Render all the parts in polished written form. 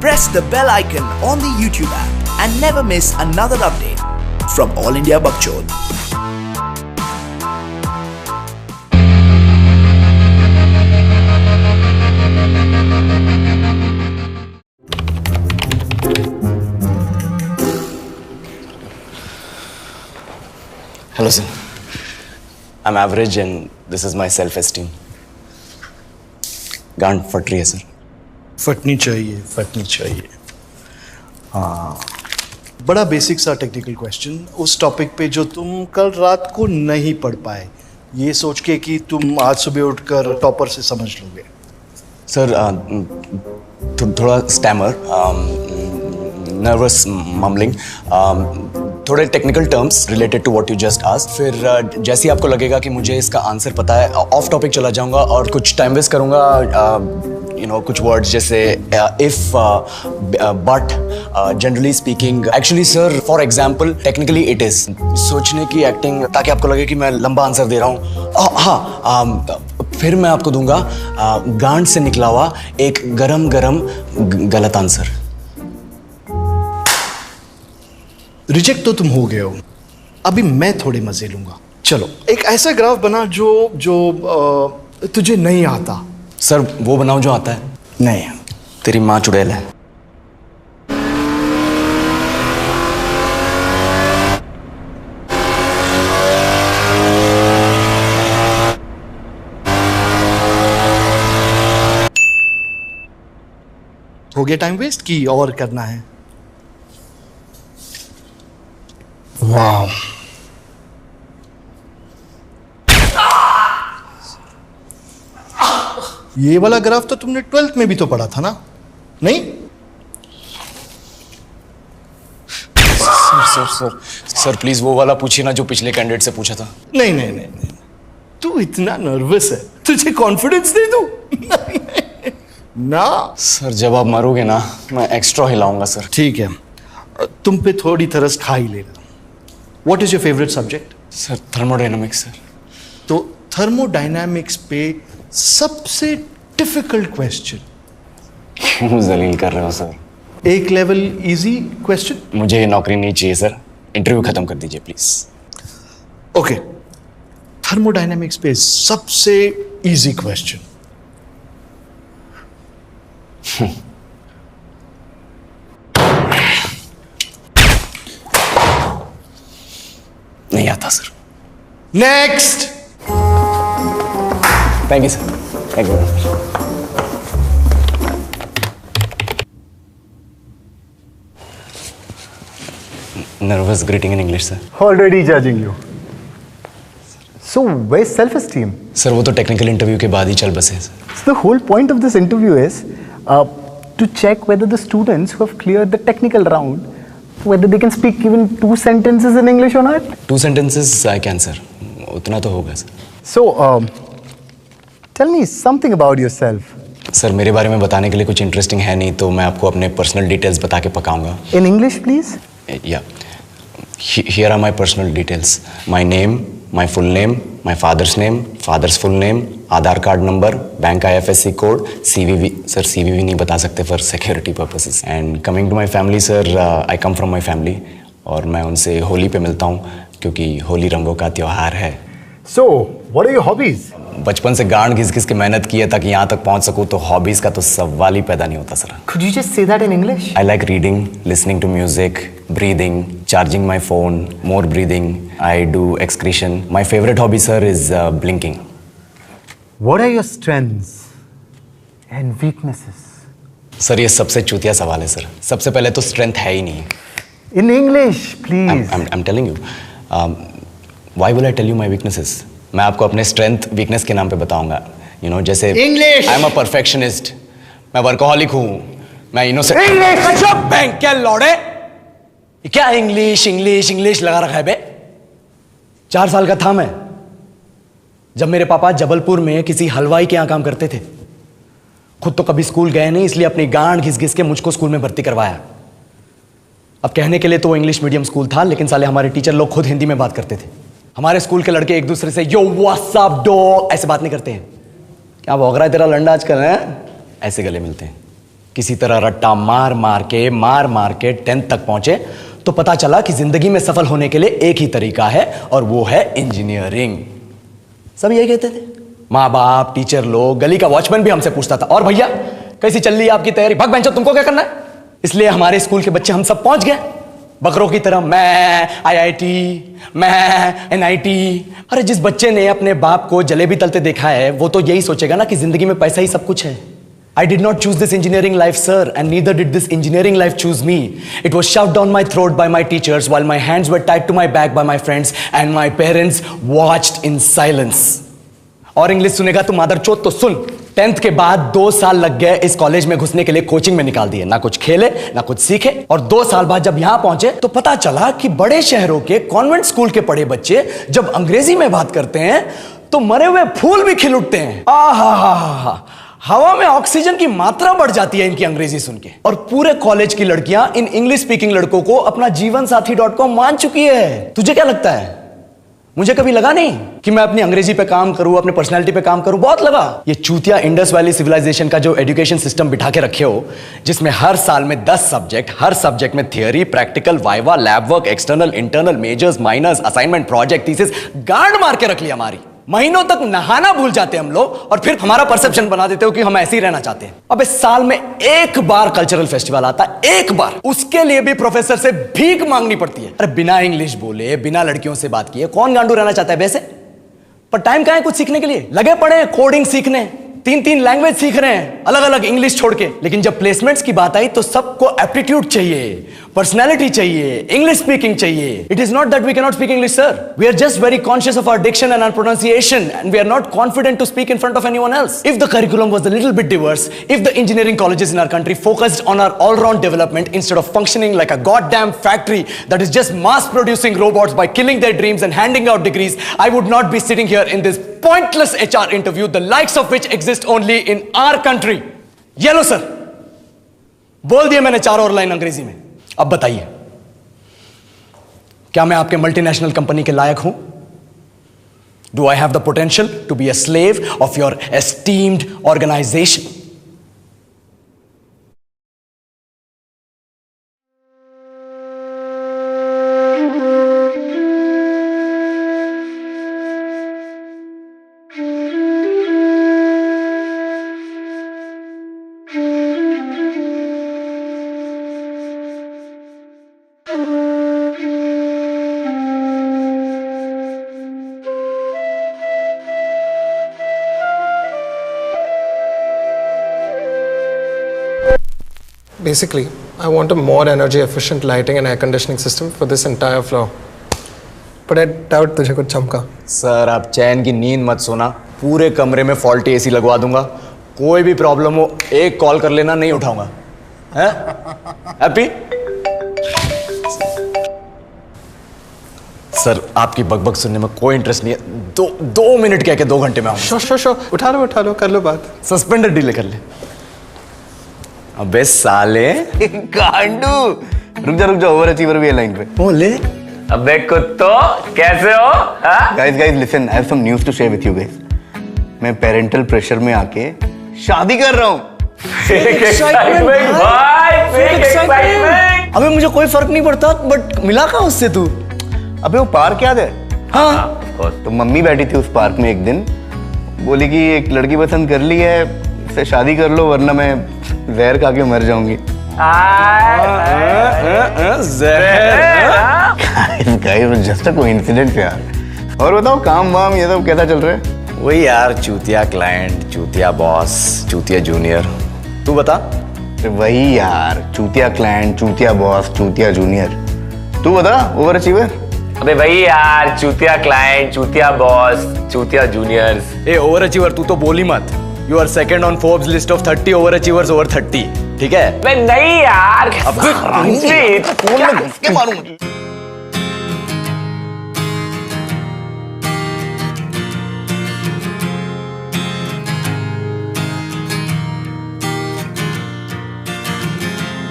Press the bell icon on the YouTube app and never miss another update from All India Bakchod. Hello sir, I'm average and this is my self-esteem. गांड फट रही है sir. फटनी चाहिए। हाँ, बड़ा basic सा technical question उस topic पे जो तुम कल रात को नहीं पढ़ पाए, ये सोच के कि तुम आज सुबह उठकर टॉपर से समझ लोगे। सर थोड़ा स्टैमर, नर्वस मम्बलिंग, थोड़े technical terms related to what you just asked. फिर जैसे ही आपको लगेगा कि मुझे इसका आंसर पता है, ऑफ टॉपिक चला जाऊंगा और कुछ टाइम वेस्ट करूंगा। कुछ वर्ड्स जैसे if, but, generally speaking, actually sir for example technically it is. सोचने की एक्टिंग ताकि आपको लगे कि मैं लंबा आंसर दे रहा हूँ। हाँ, फिर मैं आपको दूंगा गांड से निकला हुआ एक गरम गलत आंसर। रिजेक्ट तो तुम हो गए हो, अभी मैं थोड़े मजे लूंगा। चलो एक ऐसा ग्राफ बना जो तुझे नहीं आता। सर वो बनाओ जो आता है। नहीं, तेरी माँ चुड़ैल है। हो गया टाइम वेस्ट की और करना है? वाह, ये वाला ग्राफ तो तुमने 12th में भी तो पढ़ा था ना? नहीं? सर प्लीज वो वाला पूछिए ना जो पिछले कैंडिडेट से पूछा था। नहीं, तू इतना नर्वस है, तुझे कॉन्फिडेंस दे दूं? ना सर, जब आप मारोगे ना मैं एक्स्ट्रा हिलाऊंगा सर। ठीक है, तुम पे थोड़ी तरस खा ही लेगा। What is your favorite subject? Sir thermodynamics sir. तो थर्मोडायनामिक्स पे सबसे डिफिकल्ट क्वेश्चन। क्यों जलील कर रहे हो सर? एक लेवल इजी क्वेश्चन। मुझे ये नौकरी नहीं चाहिए सर, इंटरव्यू खत्म कर दीजिए प्लीज। ओके, थर्मोडायनामिक्स पे सबसे इजी क्वेश्चन। नहीं आता sir. Next. Thank you sir, thank you. Nervous greeting in English, sir. Already judging you. So, where's self-esteem? Sir वो तो टेक्निकल इंटरव्यू के बाद ही चल बसे हैं sir. So the whole point of this interview is to check whether the students who have cleared the technical round, whether they can speak even 2 sentences in English or not. 2 sentences I can sir, उतना तो होगा sir. So, tell me something about yourself. Sir मेरे बारे में बताने के लिए कुछ इंटरेस्टिंग है नहीं, तो मैं आपको अपने पर्सनल डिटेल्स बता के पकाऊंगा। In English, please. Yeah. Here are my personal details. My name, my full name, my father's name, father's full name, Aadhaar card number, bank IFSC code, CVV। Sir CVV नहीं बता सकते for security purposes. And coming to my family sir, I come from my family और मैं उनसे होली पे मिलता हूँ क्योंकि होली रंगों का त्योहार है। So, what are your hobbies? बचपन से गांड घिस के मेहनत की है ताकि यहाँ तक पहुँच सकूँ, तो हॉबीज का तो सवाल ही पैदा नहीं होता sir. Could you just say that in English? I like reading, listening to music, breathing, charging my phone, more breathing. I do excretion. My favorite hobby, sir, is blinking. What are your strengths and weaknesses? Sir ये सबसे चूतिया सवाल है sir. सबसे पहले तो strength है ही नहीं। In English, please. I'm telling you. Why will I tell you my weaknesses? मैं आपको अपने स्ट्रेंथ वीकनेस के नाम पे बताऊंगा। जैसे English. I am a perfectionist, मैं वर्कोहॉलिक हूँ, मैं इनोसेंट। English. बैंक क्या लौड़े, क्या इंग्लिश लगा रखा है बे। 4 साल का था मैं जब मेरे पापा जबलपुर में किसी हलवाई के यहाँ काम करते थे। खुद तो कभी स्कूल गए नहीं, इसलिए अपनी गांड घिस के मुझको स्कूल में भर्ती करवाया। अब कहने के लिए तो वो इंग्लिश मीडियम स्कूल था, लेकिन साले हमारे टीचर लोग खुद हिंदी में बात करते थे। हमारे स्कूल के लड़के एक दूसरे से यो व्हाट्स अप डॉग ऐसे बात नहीं करते हैं। क्या भौंक रहा है तेरा लंडा आजकल है, ऐसे गले मिलते हैं। किसी तरह रट्टा मार मार के 10th तक पहुंचे तो पता चला कि जिंदगी में सफल होने के लिए एक ही तरीका है और वो है इंजीनियरिंग। सब यही कहते थे, माँ बाप, टीचर लोग, गली का वॉचमैन भी हमसे पूछता था, और भैया कैसी चल रही है आपकी तैयारी? भग बेंचो, तुमको क्या करना है? इसलिए हमारे स्कूल के बच्चे हम सब पहुंच गए बकरों की तरह, मैं IIT, मैं NIT। अरे जिस बच्चे ने अपने बाप को जलेबी तलते देखा है वो तो यही सोचेगा ना कि जिंदगी में पैसा ही सब कुछ है। I did not choose this engineering life, sir, and neither did this engineering life choose me. It was shoved down my throat by my teachers while my hands were tied to my back by my friends and my parents watched in silence. और English सुनेगा तो मादरचोद तो सुन, 10th के बाद 2 साल लग गए इस कॉलेज में घुसने के लिए, कोचिंग में निकाल दिए, ना कुछ खेले ना कुछ सीखे। और 2 साल बाद जब यहां पहुंचे तो पता चला कि बड़े शहरों के कॉन्वेंट स्कूल के पढ़े बच्चे जब अंग्रेजी में बात करते हैं तो मरे हुए फूल भी खिल उठते हैं। आहा, हवा में ऑक्सीजन की मात्रा बढ़ जाती है इनकी अंग्रेजी सुन के। और पूरे कॉलेज की लड़कियां इन इंग्लिश स्पीकिंग लड़कों को अपना जीवनसाथी.com मान चुकी है। तुझे क्या लगता है? मुझे कभी लगा नहीं कि मैं अपनी अंग्रेजी पे काम करूं, अपने पर्सनालिटी पे काम करूं, बहुत लगा। ये चूतिया इंडस वैली सिविलाइजेशन का जो एजुकेशन सिस्टम बिठा के रखे हो, जिसमें हर साल में 10 सब्जेक्ट, हर सब्जेक्ट में theory, practical, viva, lab work, external, internal, majors, minors, assignment, project, thesis, गांड मार के रख लिया हमारी। महीनों तक नहाना भूल जाते हम लोग और फिर हमारा परसेप्शन बना देते हो कि हम ऐसे ही रहना चाहते हैं। अबे साल में एक बार कल्चरल फेस्टिवल आता है, एक बार, उसके लिए भी प्रोफेसर से भीख मांगनी पड़ती है। अरे बिना इंग्लिश बोले, बिना लड़कियों से बात किए कौन गांडू रहना चाहता है वैसे? पर टाइम कहां है कुछ सीखने के लिए? लगे पड़े हैं कोडिंग सीखने, 3 लैंग्वेज सीख रहे हैं अलग अलग, इंग्लिश छोड़ के। लेकिन जब प्लेसमेंट्स की बात आई तो सबको एप्टीट्यूड चाहिए, पर्सनैलिटी चाहिए, इंग्लिश स्पीकिंग चाहिए। It is not that we can not speak English, sir. We are just very conscious of our diction and our pronunciation and we are not confident to speak in front of anyone else. If the curriculum was a little bit diverse, if the engineering colleges in our country focused on our all round development instead of functioning like a goddamn factory that is just mass producing robots by killing their dreams and handing out degrees, I would not be sitting here in this pointless HR interview, the likes of which exist only in our country. ये लो sir, बोल दिया मैंने 4 और line अंग्रेजी में। अब बताइए, क्या मैं आपके मल्टीनेशनल कंपनी के लायक हूं? Do I have the potential to be a slave of your esteemed organization? Basically, I want a more energy efficient lighting and air conditioning system for this entire floor. But I doubt तुझे कुछ चमका। Sir आप चैन की नींद मत सोना, पूरे कमरे में फॉल्टी AC लगवा दूंगा। कोई भी प्रॉब्लम हो एक कॉल कर लेना, नहीं उठाऊंगा। हैं? हैप्पी? सर आपकी बकबक सुनने में कोई इंटरेस्ट नहीं है। 2 मिनट कह के 2 घंटे में आऊंगा। शो उठा लो, कर लो बात। सस्पेंडेड डीले कर ले। अबे साले गांडू, रुक जा, ओवर अचीवर भी है लाइन पे। बोले अबे कुत्तो, कैसे हो? Guys listen, I have some news to share with you guys. मैं पेरेंटल प्रेशर में आके शादी कर रहा हूँ। अबे मुझे कोई फर्क नहीं पड़ता, बट मिला कहाँ उससे तू? अबे वो पार्क याद है? हाँ। तो मम्मी बैठी थी उस पार्क में एक दिन, बोली कि एक लड़की पसंद कर ली है, इससे शादी कर लो वरना मैं जहर खा के मर जाऊंगी। जस्ट अ कोइंसिडेंस यार। और बताओ काम वाम ये सब कैसा चल रहा है? वही यार, चूतिया क्लाइंट, चूतिया बॉस, चूतिया जूनियर। तू बता। वही यार, चूतिया क्लाइंट, चूतिया बॉस, चूतिया जूनियर। तू बता, ओवर अचीवर। अबे भाई यार, चूतिया क्लाइंट, चूतिया बॉस, चूतिया जूनियर्स। ए ओवर अचीवर तू तो बोली मत। You are second on Forbes list of 30 overachievers over 30, ठीक है? मैं नहीं यार। अब फोन में घुस के मारूंगा।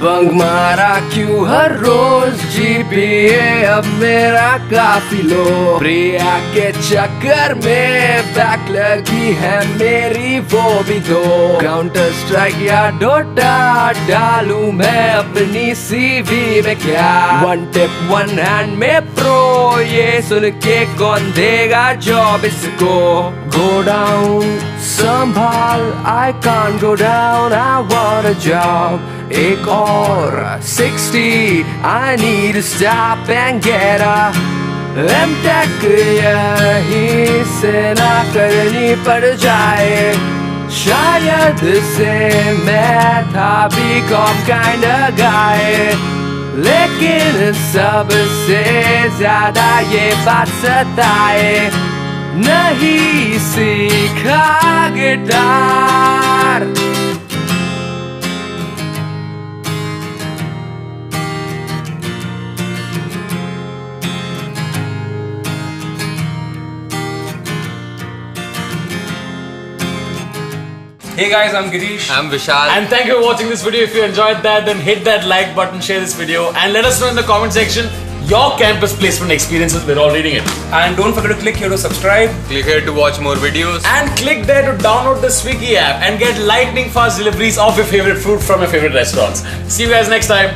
बंक मारा क्यों हर रोज GPA अब मेरा काफी लो प्रिया के चक्कर में बैक लगी है मेरी वो भी दो काउंटर स्ट्राइक या डोटा डालूं मैं अपनी CV में क्या वन टिप वन हैंड में प्रो ये सुन के कौन देगा जॉब इसको गो डाउन संभाल I can't go down I want a job एक और 60 I need to stop and get a M.Tech यहीं से ना करनी पड़ जाए शायद से मैं था B.Com kind of guy लेकिन सबसे ज्यादा ये बात सताए नहीं सीखा guitar Hey guys, I'm Girish. I'm Vishal. And thank you for watching this video. If you enjoyed that, then hit that like button, share this video, and let us know in the comment section your campus placement experiences. We're all reading it. And don't forget to click here to subscribe. Click here to watch more videos. And click there to download the Swiggy app and get lightning fast deliveries of your favorite food from your favorite restaurants. See you guys next time.